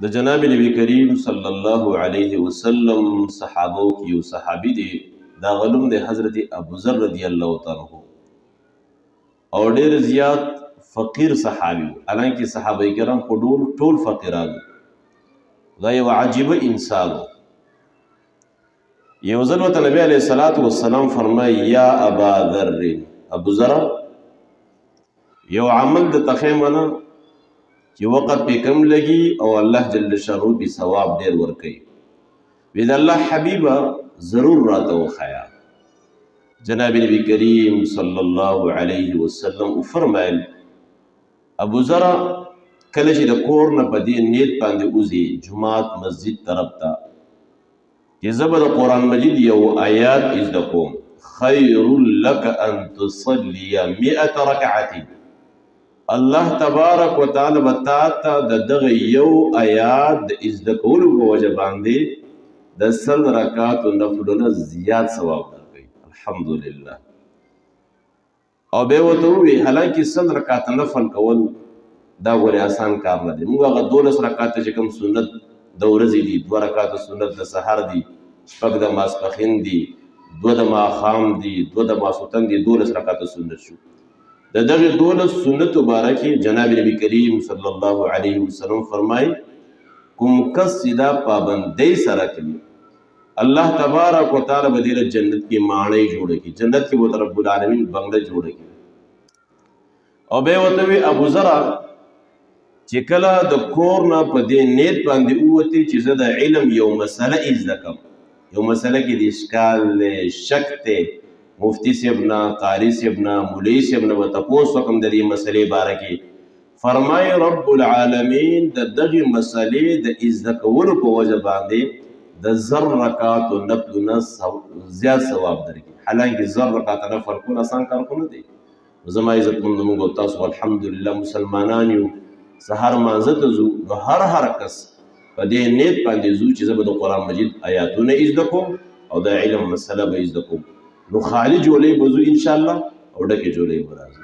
د جناب نبی کریم صلی الله علیه وسلم صحابو کې یو صحابي دی، دا غلم دی حضرت ابو ذر رضی الله تعالی عنہ، او ډیر زیات فقیر صحابي، حالانکه صحابه کرام خو ټول فقیران، دا یو عجیب انسان. یو ځل ورته نبی علیه الصلاۃ والسلام فرمایي یا ابا ذر، ابو ذر یو عمل د تخیمنه چې وقت پې کم لګي او الله جل شانه پې ثواب ډېر ورکوي، وی د الله حبیبه ضرور راته وښایه. جناب نبی کریم صلی الله علیه وسلم وفرمایل ابو ذر کله چې د کور نه په دې نیت باندې وځي جومات مسجد طرف ته چې زه به د قرآن مجید یو آیات زده کوم، خیر لک ان تصلي 100 رکعة، الله تبارک و تعالی به تا ته د دغه یو آیات د زده کولو په وجه باندې د 100 رکعاتو نفلونه زیات ثواب درکوي. الحمدلله. او بیا ورته ووایي حالانکه 100 رکعات نفل کول دا ولې آسان کار نه دی، موږ هغه 12 رکعاته چې کوم سنت د ورځې دي، 2 رکعاته سنت د سحر دي، 6 د ماسپښین دي، 2 د ماښام دي، 2 د ماسخوتن دي، 12 رکعاته سنت شو. د دغه 12 سنتو باره کې جناب نبی کریم صلی الله علیه وسلم فرمایي کوم کس چې دا پابندۍ سره کوي الله تبارک و تعالی به دې جنت کې ماڼۍ جوړه کړي، جنت کې به رب العالمین بنگله جوړه کړي. او بیا ورته وی ابو ذر چې کله د کور نه په دې نیت باندې ووتې چې زه د علم یو مسله زده کړم، یو مسله کې د اشکال دی، شک دی، مفتی صاحب نه، قاری صاحب نه، مولوي صاحب نه به تپوس وکړم د دې مسلې باره کې، فرمایي رب العالمین د دغې مسلې د زده کولو په وجه باندې د 100 رکعاتو نفلونه زیات ثواب درکړي. حالانکه 100 رکعاته نفل کول آسان کار خو نه دی. زما عزتمندو موږ او تاسو الحمدلله مسلمانان یو، سهار مانځه ته ځو نو هر کس په دې نیت باندې ځو چې زه به د قرآن مجید آیاتونه زده کوم او د علم مسله به زده کوم، نو خالی جولې به ځو انشاءالله او ډکې جولې به راځي.